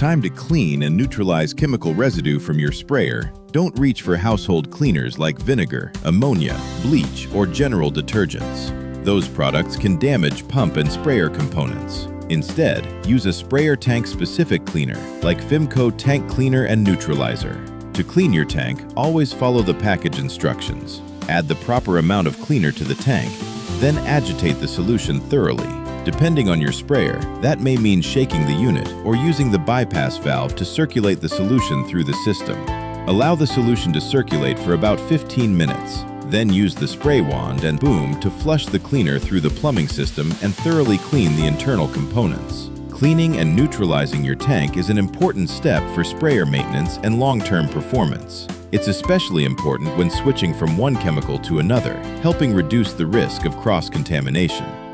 time to clean and neutralize chemical residue from your sprayer, don't reach for household cleaners like vinegar, ammonia, bleach, or general detergents. Those products can damage pump and sprayer components. Instead, use a sprayer tank-specific cleaner like FIMCO Tank Cleaner and Neutralizer. To clean your tank, always follow the package instructions. Add the proper amount of cleaner to the tank, then agitate the solution thoroughly. Depending on your sprayer, that may mean shaking the unit or using the bypass valve to circulate the solution through the system. Allow the solution to circulate for about 15 minutes. Then use the spray wand and boom to flush the cleaner through the plumbing system and thoroughly clean the internal components. Cleaning and neutralizing your tank is an important step for sprayer maintenance and long-term performance. It's especially important when switching from one chemical to another, helping reduce the risk of cross-contamination.